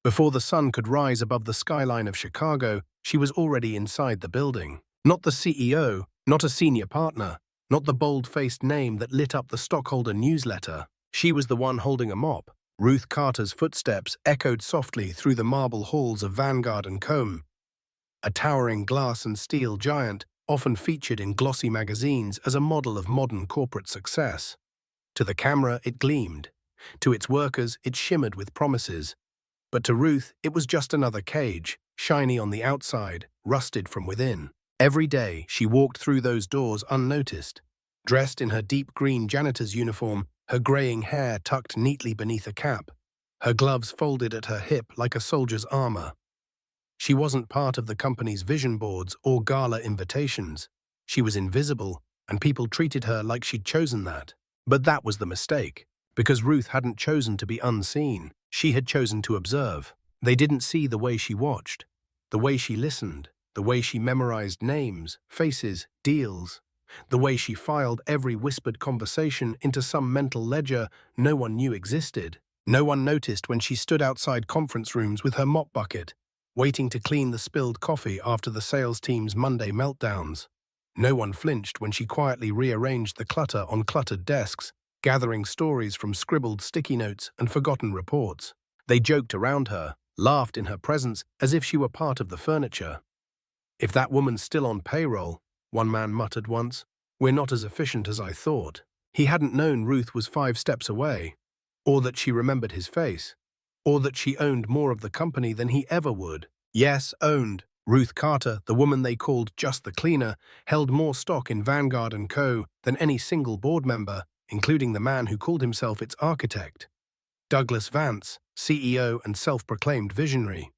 Before the sun could rise above the skyline of Chicago, she was already inside the building. Not the CEO, not a senior partner, not the bold-faced name that lit up the stockholder newsletter. She was the one holding a mop. Ruth Carter's footsteps echoed softly through the marble halls of Vanguard & Co., a towering glass and steel giant often featured in glossy magazines as a model of modern corporate success. To the camera, it gleamed. To its workers, it shimmered with promises. But to Ruth, it was just another cage, shiny on the outside, rusted from within. Every day, she walked through those doors unnoticed. Dressed in her deep green janitor's uniform, her graying hair tucked neatly beneath a cap, her gloves folded at her hip like a soldier's armor. She wasn't part of the company's vision boards or gala invitations. She was invisible, and people treated her like she'd chosen that. But that was the mistake, because Ruth hadn't chosen to be unseen. She had chosen to observe. They didn't see the way she watched, the way she listened, the way she memorized names, faces, deals, the way she filed every whispered conversation into some mental ledger no one knew existed. No one noticed when she stood outside conference rooms with her mop bucket, waiting to clean the spilled coffee after the sales team's Monday meltdowns. No one flinched when she quietly rearranged the clutter on cluttered desks, gathering stories from scribbled sticky notes and forgotten reports. They joked around her, laughed in her presence as if she were part of the furniture. "If that woman's still on payroll," one man muttered once, "we're not as efficient as I thought." He hadn't known Ruth was 5 steps away, or that she remembered his face, or that she owned more of the company than he ever would. Yes, owned. Ruth Carter, the woman they called just the cleaner, held more stock in Vanguard & Co. than any single board member, including the man who called himself its architect. Douglas Vance, CEO and self-proclaimed visionary.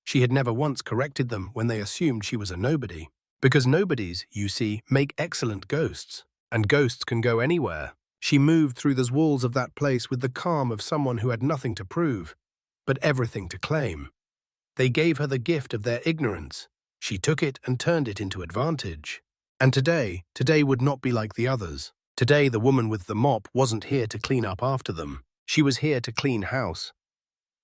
She had never once corrected them when they assumed she was a nobody. Because nobodies, you see, make excellent ghosts, and ghosts can go anywhere. She moved through the walls of that place with the calm of someone who had nothing to prove, but everything to claim. They gave her the gift of their ignorance. She took it and turned it into advantage. And today would not be like the others. Today, the woman with the mop wasn't here to clean up after them. She was here to clean house.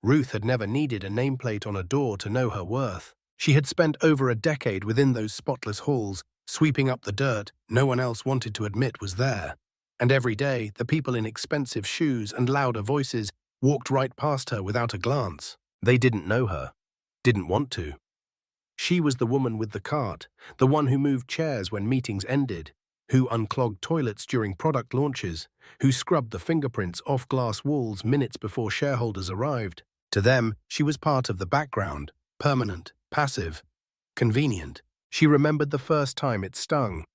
Ruth had never needed a nameplate on a door to know her worth. She had spent over a decade within those spotless halls, sweeping up the dirt no one else wanted to admit was there. And every day, the people in expensive shoes and louder voices walked right past her without a glance. They didn't know her, didn't want to. She was the woman with the cart, the one who moved chairs when meetings ended, who unclogged toilets during product launches, who scrubbed the fingerprints off glass walls minutes before shareholders arrived. To them, she was part of the background, permanent, passive, convenient. She remembered the first time it stung.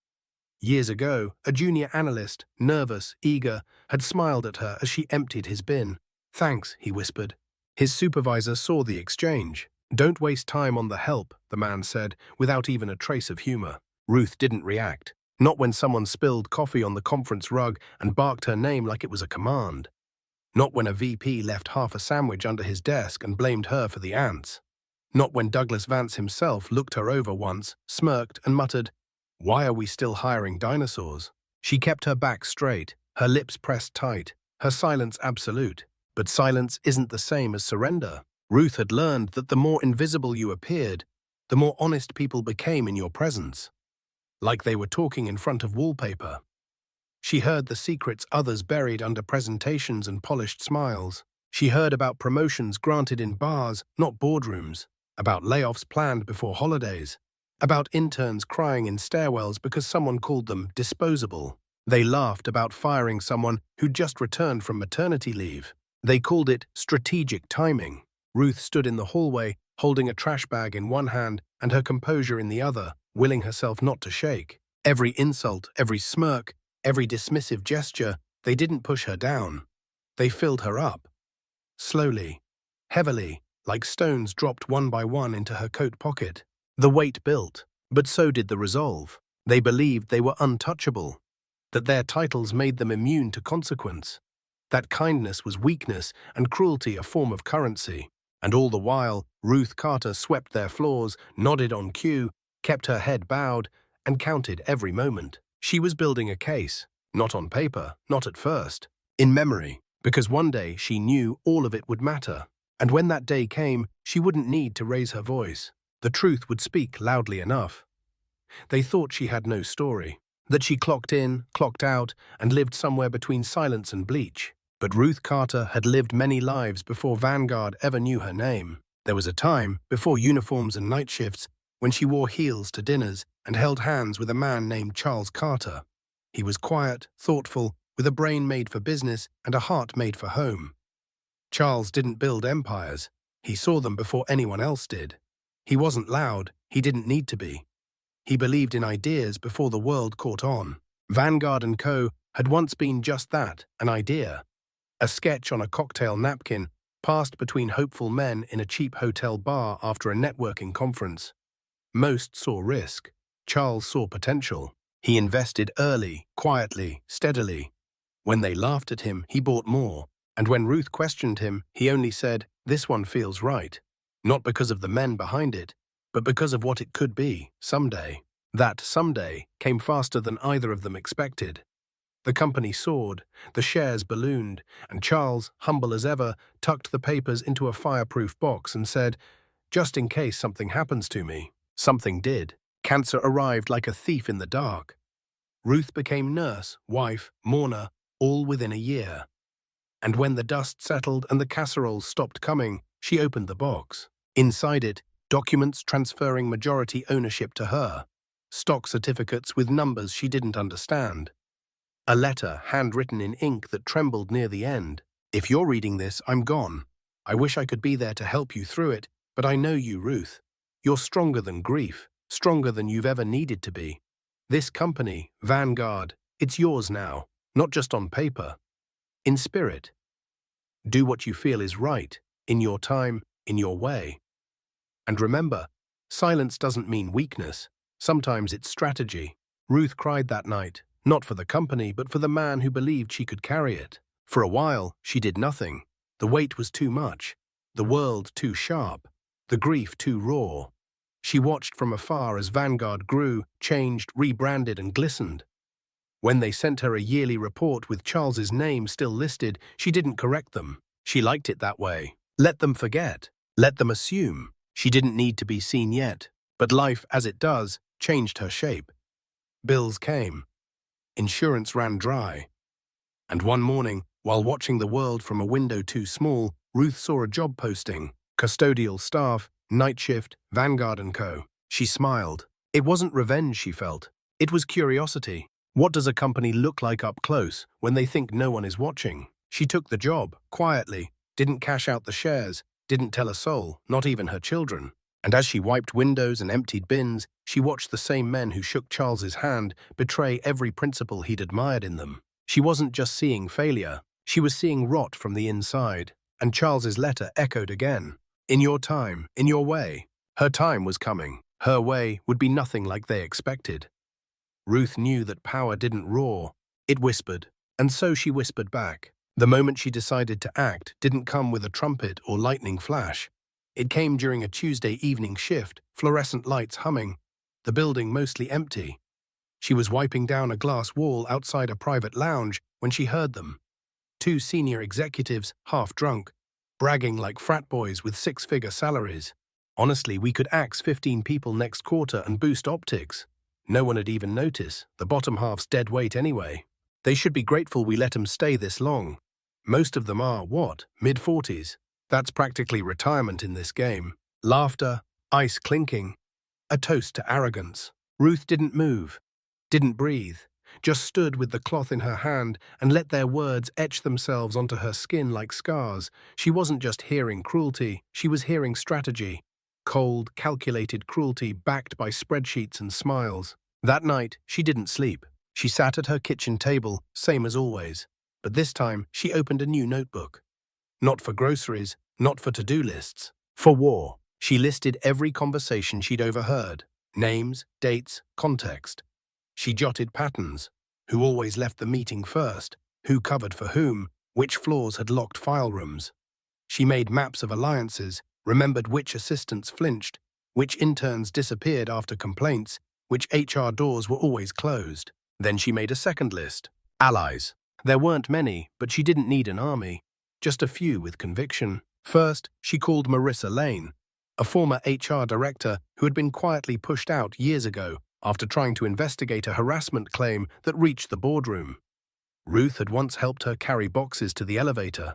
Years ago, a junior analyst, nervous, eager, had smiled at her as she emptied his bin. "Thanks," he whispered. His supervisor saw the exchange. "Don't waste time on the help," the man said, without even a trace of humor. Ruth didn't react. Not when someone spilled coffee on the conference rug and barked her name like it was a command. Not when a VP left half a sandwich under his desk and blamed her for the ants. Not when Douglas Vance himself looked her over once, smirked, and muttered, "Why are we still hiring dinosaurs?" She kept her back straight, her lips pressed tight, her silence absolute. But silence isn't the same as surrender. Ruth had learned that the more invisible you appeared, the more honest people became in your presence. Like they were talking in front of wallpaper. She heard the secrets others buried under presentations and polished smiles. She heard about promotions granted in bars, not boardrooms, about layoffs planned before holidays, about interns crying in stairwells because someone called them disposable. They laughed about firing someone who'd just returned from maternity leave. They called it strategic timing. Ruth stood in the hallway, holding a trash bag in one hand and her composure in the other, willing herself not to shake. Every insult, every smirk, every dismissive gesture, they didn't push her down. They filled her up. Slowly, heavily, like stones dropped one by one into her coat pocket. The weight built, but so did the resolve. They believed they were untouchable, that their titles made them immune to consequence, that kindness was weakness and cruelty a form of currency. And all the while, Ruth Carter swept their floors, nodded on cue, kept her head bowed, and counted every moment. She was building a case, not on paper, not at first, in memory, because one day she knew all of it would matter. And when that day came, she wouldn't need to raise her voice. The truth would speak loudly enough. They thought she had no story, that she clocked in, clocked out, and lived somewhere between silence and bleach. But Ruth Carter had lived many lives before Vanguard ever knew her name. There was a time, before uniforms and night shifts, when she wore heels to dinners and held hands with a man named Charles Carter. He was quiet, thoughtful, with a brain made for business and a heart made for home. Charles didn't build empires. He saw them before anyone else did. He wasn't loud. He didn't need to be. He believed in ideas before the world caught on. Vanguard & Co. had once been just that, an idea. A sketch on a cocktail napkin passed between hopeful men in a cheap hotel bar after a networking conference. Most saw risk. Charles saw potential. He invested early, quietly, steadily. When they laughed at him, he bought more. And when Ruth questioned him, he only said, "This one feels right." Not because of the men behind it, but because of what it could be, someday. That someday came faster than either of them expected. The company soared, the shares ballooned, and Charles, humble as ever, tucked the papers into a fireproof box and said, "Just in case something happens to me." Something did. Cancer arrived like a thief in the dark. Ruth became nurse, wife, mourner, all within a year. And when the dust settled and the casseroles stopped coming, she opened the box. Inside it, documents transferring majority ownership to her. Stock certificates with numbers she didn't understand. A letter handwritten in ink that trembled near the end. "If you're reading this, I'm gone. I wish I could be there to help you through it, but I know you, Ruth. You're stronger than grief, stronger than you've ever needed to be. This company, Vanguard, it's yours now, not just on paper. In spirit. Do what you feel is right, in your time, in your way. And remember, silence doesn't mean weakness. Sometimes it's strategy." Ruth cried that night, not for the company, but for the man who believed she could carry it. For a while, she did nothing. The weight was too much, the world too sharp, the grief too raw. She watched from afar as Vanguard grew, changed, rebranded, and glistened. When they sent her a yearly report with Charles's name still listed, she didn't correct them. She liked it that way. Let them forget. Let them assume. She didn't need to be seen yet. But life, as it does, changed her shape. Bills came. Insurance ran dry. And one morning, while watching the world from a window too small, Ruth saw a job posting. Custodial staff, night shift, Vanguard & Co. She smiled. It wasn't revenge she felt. It was curiosity. What does a company look like up close when they think no one is watching? She took the job, quietly, didn't cash out the shares, didn't tell a soul, not even her children. And as she wiped windows and emptied bins, she watched the same men who shook Charles's hand betray every principle he'd admired in them. She wasn't just seeing failure, she was seeing rot from the inside. And Charles's letter echoed again. In your time, in your way. Her time was coming. Her way would be nothing like they expected. Ruth knew that power didn't roar, it whispered, and so she whispered back. The moment she decided to act didn't come with a trumpet or lightning flash. It came during a Tuesday evening shift, fluorescent lights humming, the building mostly empty. She was wiping down a glass wall outside a private lounge when she heard them. Two senior executives, half drunk, bragging like frat boys with six-figure salaries. "Honestly, we could axe 15 people next quarter and boost optics. No one would even notice, the bottom half's dead weight anyway. They should be grateful we let them stay this long. Most of them are, what, mid-40s? That's practically retirement in this game." Laughter, ice clinking, a toast to arrogance. Ruth didn't move, didn't breathe, just stood with the cloth in her hand and let their words etch themselves onto her skin like scars. She wasn't just hearing cruelty, she was hearing strategy. Cold, calculated cruelty backed by spreadsheets and smiles. That night, she didn't sleep. She sat at her kitchen table, same as always. But this time, she opened a new notebook. Not for groceries, not for to-do lists. For war. She listed every conversation she'd overheard. Names, dates, context. She jotted patterns. Who always left the meeting first? Who covered for whom? Which floors had locked file rooms? She made maps of alliances, remembered which assistants flinched, which interns disappeared after complaints, which HR doors were always closed. Then she made a second list. Allies. There weren't many, but she didn't need an army. Just a few with conviction. First, she called Marissa Lane, a former HR director who had been quietly pushed out years ago after trying to investigate a harassment claim that reached the boardroom. Ruth had once helped her carry boxes to the elevator.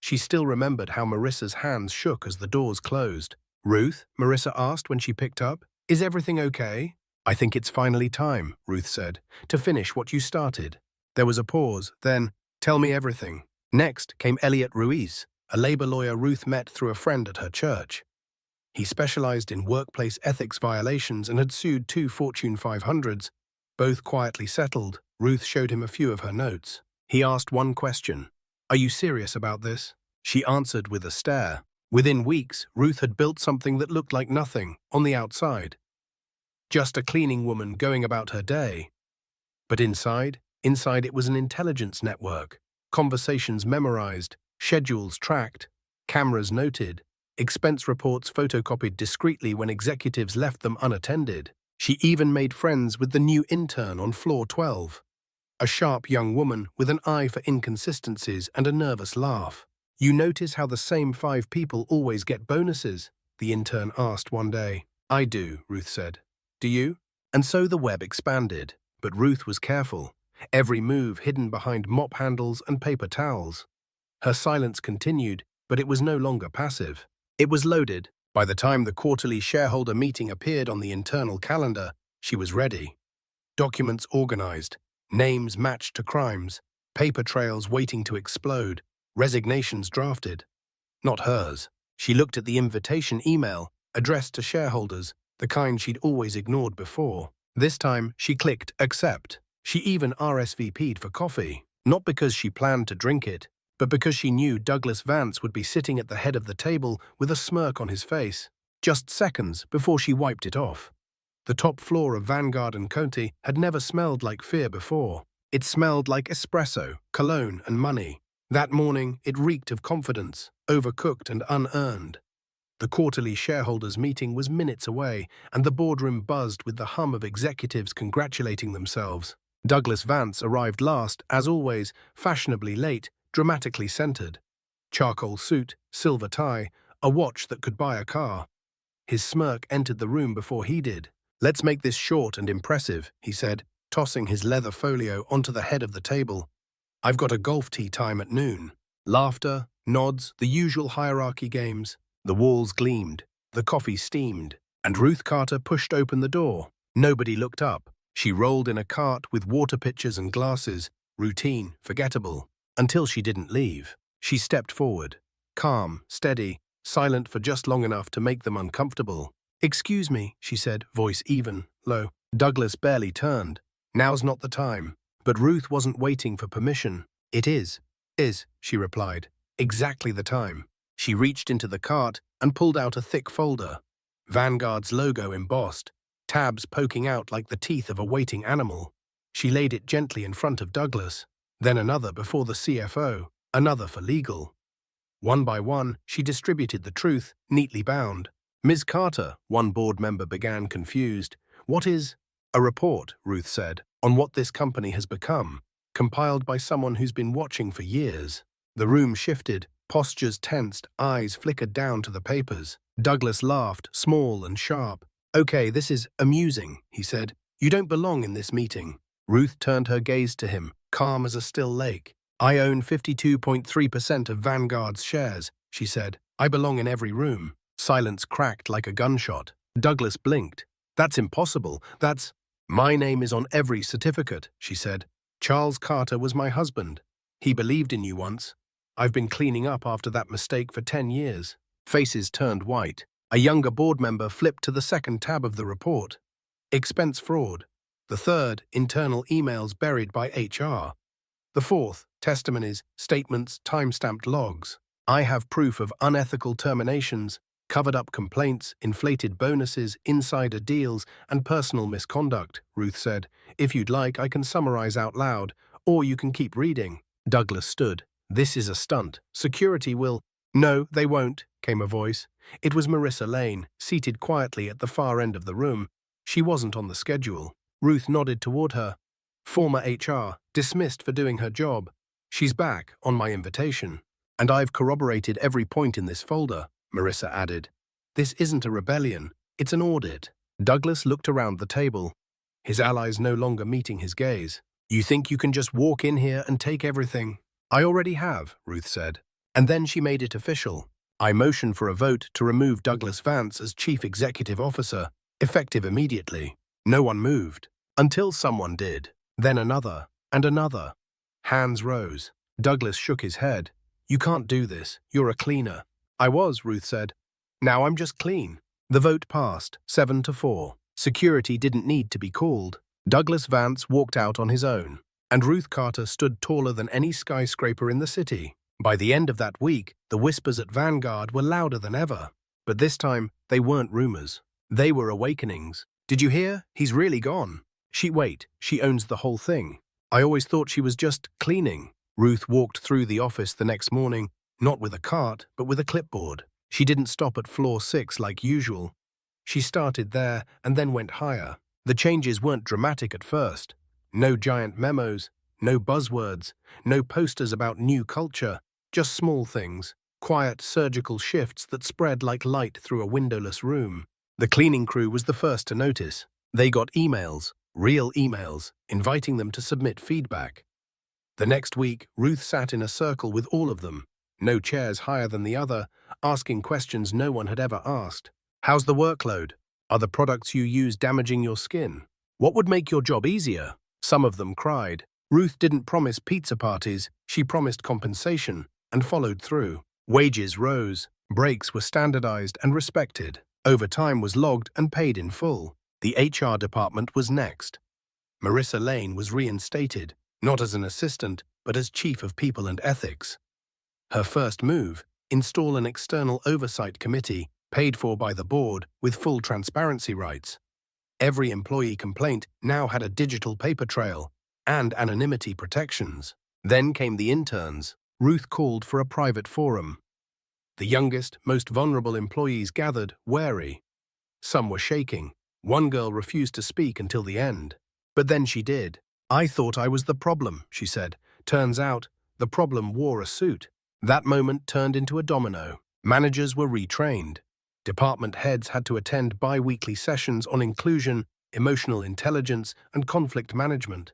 She still remembered how Marissa's hands shook as the doors closed. "Ruth," Marissa asked when she picked up, "is everything okay?" "I think it's finally time," Ruth said, "to finish what you started." There was a pause, then, "Tell me everything." Next came Elliot Ruiz, a labor lawyer Ruth met through a friend at her church. He specialized in workplace ethics violations and had sued 2 Fortune 500s, both quietly settled. Ruth showed him a few of her notes. He asked one question: "Are you serious about this?" She answered with a stare. Within weeks, Ruth had built something that looked like nothing on the outside. Just a cleaning woman going about her day. But inside it was an intelligence network. Conversations memorized, schedules tracked, cameras noted, expense reports photocopied discreetly when executives left them unattended. She even made friends with the new intern on floor 12, a sharp young woman with an eye for inconsistencies and a nervous laugh. "You notice how the same 5 people always get bonuses?" the intern asked one day. "I do," Ruth said. "Do you?" And so the web expanded, but Ruth was careful, every move hidden behind mop handles and paper towels. Her silence continued, but it was no longer passive. It was loaded. By the time the quarterly shareholder meeting appeared on the internal calendar, she was ready. Documents organized, names matched to crimes, paper trails waiting to explode, resignations drafted. Not hers. She looked at the invitation email, addressed to shareholders, the kind she'd always ignored before. This time, she clicked accept. She even RSVP'd for coffee, not because she planned to drink it, but because she knew Douglas Vance would be sitting at the head of the table with a smirk on his face, just seconds before she wiped it off. The top floor of Vanguard & Conti had never smelled like fear before. It smelled like espresso, cologne, and money. That morning, it reeked of confidence, overcooked and unearned. The quarterly shareholders' meeting was minutes away, and the boardroom buzzed with the hum of executives congratulating themselves. Douglas Vance arrived last, as always, fashionably late, dramatically centered. Charcoal suit, silver tie, a watch that could buy a car. His smirk entered the room before he did. "Let's make this short and impressive," he said, tossing his leather folio onto the head of the table. "I've got a golf tee time at noon." Laughter, nods, the usual hierarchy games. The walls gleamed, the coffee steamed, and Ruth Carter pushed open the door. Nobody looked up. She rolled in a cart with water pitchers and glasses, routine, forgettable, until she didn't leave. She stepped forward, calm, steady, silent for just long enough to make them uncomfortable. "Excuse me," she said, voice even, low. Douglas barely turned. "Now's not the time." But Ruth wasn't waiting for permission. "It is, she replied. "Exactly the time." She reached into the cart and pulled out a thick folder. Vanguard's logo embossed, tabs poking out like the teeth of a waiting animal. She laid it gently in front of Douglas, then another before the CFO, another for legal. One by one, she distributed the truth, neatly bound. "Ms. Carter," one board member began, confused. "What is—" "A report," Ruth said, "on what this company has become, compiled by someone who's been watching for years." The room shifted, postures tensed, eyes flickered down to the papers. Douglas laughed, small and sharp. "Okay, this is amusing," he said. "You don't belong in this meeting." Ruth turned her gaze to him, calm as a still lake. "I own 52.3% of Vanguard's shares," she said. "I belong in every room." Silence cracked like a gunshot. Douglas blinked. "That's impossible. That's—" "My name is on every certificate," she said. "Charles Carter was my husband. He believed in you once. I've been cleaning up after that mistake for 10 years. Faces turned white. A younger board member flipped to the second tab of the report. Expense fraud. The third, internal emails buried by HR. The fourth, testimonies, statements, time-stamped logs. "I have proof of unethical terminations, covered-up complaints, inflated bonuses, insider deals, and personal misconduct," Ruth said. "If you'd like, I can summarize out loud, or you can keep reading." Douglas stood. "This is a stunt. Security will—" "No, they won't," came a voice. It was Marissa Lane, seated quietly at the far end of the room. She wasn't on the schedule. Ruth nodded toward her. "Former HR, dismissed for doing her job. She's back, on my invitation." And I've corroborated every point in this folder, Marissa added. This isn't a rebellion, it's an audit. Douglas looked around the table, his allies no longer meeting his gaze. You think you can just walk in here and take everything? I already have, Ruth said. And then she made it official. I motioned for a vote to remove Douglas Vance as Chief Executive Officer, effective immediately. No one moved, until someone did. Then another, and another. Hands rose. Douglas shook his head. You can't do this. You're a cleaner. I was, Ruth said. Now I'm just clean. The vote passed, 7-4. Security didn't need to be called. Douglas Vance walked out on his own, and Ruth Carter stood taller than any skyscraper in the city. By the end of that week, the whispers at Vanguard were louder than ever. But this time, they weren't rumors. They were awakenings. Did you hear? He's really gone. Wait, she owns the whole thing. I always thought she was just cleaning. Ruth walked through the office the next morning, not with a cart, but with a clipboard. She didn't stop at floor 6 like usual. She started there and then went higher. The changes weren't dramatic at first. No giant memos, no buzzwords, no posters about new culture, just small things, quiet surgical shifts that spread like light through a windowless room. The cleaning crew was the first to notice. They got emails, real emails, inviting them to submit feedback. The next week, Ruth sat in a circle with all of them, no chairs higher than the other, asking questions no one had ever asked. How's the workload? Are the products you use damaging your skin? What would make your job easier? Some of them cried. Ruth didn't promise pizza parties, she promised compensation, and followed through. Wages rose, breaks were standardized and respected. Overtime was logged and paid in full. The HR department was next. Marissa Lane was reinstated, not as an assistant, but as Chief of People and Ethics. Her first move, install an external oversight committee, paid for by the board, with full transparency rights. Every employee complaint now had a digital paper trail and anonymity protections. Then came the interns. Ruth called for a private forum. The youngest, most vulnerable employees gathered, wary. Some were shaking. One girl refused to speak until the end. But then she did. I thought I was the problem, she said. Turns out, the problem wore a suit. That moment turned into a domino. Managers were retrained. Department heads had to attend bi-weekly sessions on inclusion, emotional intelligence, and conflict management.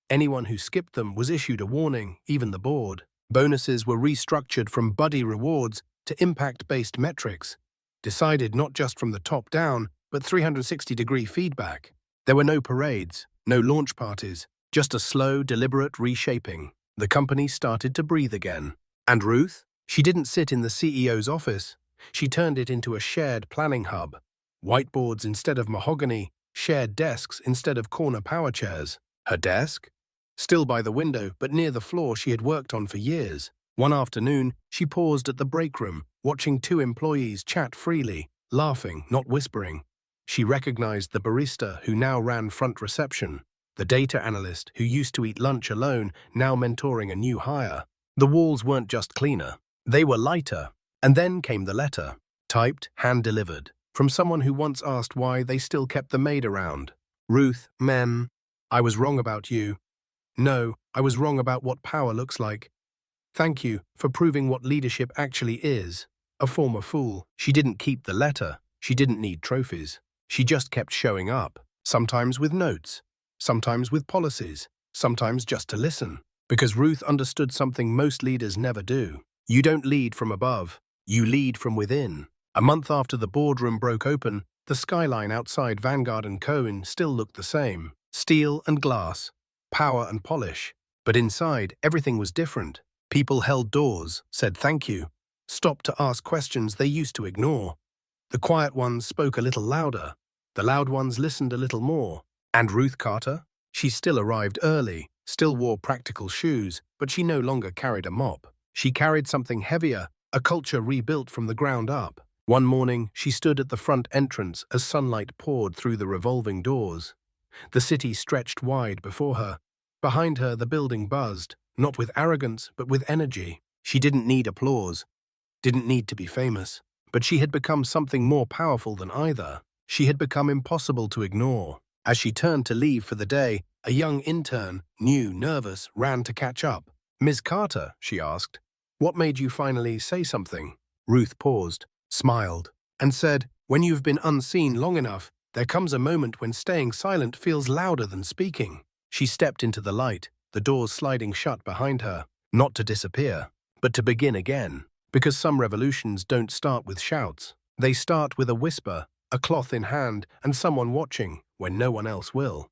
Anyone who skipped them was issued a warning, even the board. Bonuses were restructured from buddy rewards to impact-based metrics, decided not just from the top down, but 360-degree feedback. There were no parades, no launch parties, just a slow, deliberate reshaping. The company started to breathe again. And Ruth? She didn't sit in the CEO's office. She turned it into a shared planning hub. Whiteboards instead of mahogany, shared desks instead of corner power chairs. Her desk? Still by the window, but near the floor she had worked on for years. One afternoon, she paused at the break room, watching 2 employees chat freely, laughing, not whispering. She recognized the barista who now ran front reception, the data analyst who used to eat lunch alone, now mentoring a new hire. The walls weren't just cleaner, they were lighter. And then came the letter, typed, hand-delivered, from someone who once asked why they still kept the maid around. Ruth, mem, I was wrong about you. No, I was wrong about what power looks like. Thank you for proving what leadership actually is. A former fool. She didn't keep the letter. She didn't need trophies. She just kept showing up, sometimes with notes, sometimes with policies, sometimes just to listen. Because Ruth understood something most leaders never do. You don't lead from above. You lead from within. A month after the boardroom broke open, the skyline outside Vanguard & Co. still looked the same. Steel and glass, power and polish. But inside, everything was different. People held doors, said thank you, stopped to ask questions they used to ignore. The quiet ones spoke a little louder. The loud ones listened a little more. And Ruth Carter? She still arrived early, still wore practical shoes, but she no longer carried a mop. She carried something heavier, a culture rebuilt from the ground up. One morning, she stood at the front entrance as sunlight poured through the revolving doors. The city stretched wide before her. Behind her, the building buzzed, not with arrogance, but with energy. She didn't need applause, didn't need to be famous. But she had become something more powerful than either. She had become impossible to ignore. As she turned to leave for the day, a young intern, new, nervous, ran to catch up. Ms. Carter, she asked, What made you finally say something? Ruth paused, smiled, and said, when you've been unseen long enough, there comes a moment when staying silent feels louder than speaking. She stepped into the light, the doors sliding shut behind her, not to disappear, but to begin again. Because some revolutions don't start with shouts. They start with a whisper, a cloth in hand, and someone watching when no one else will.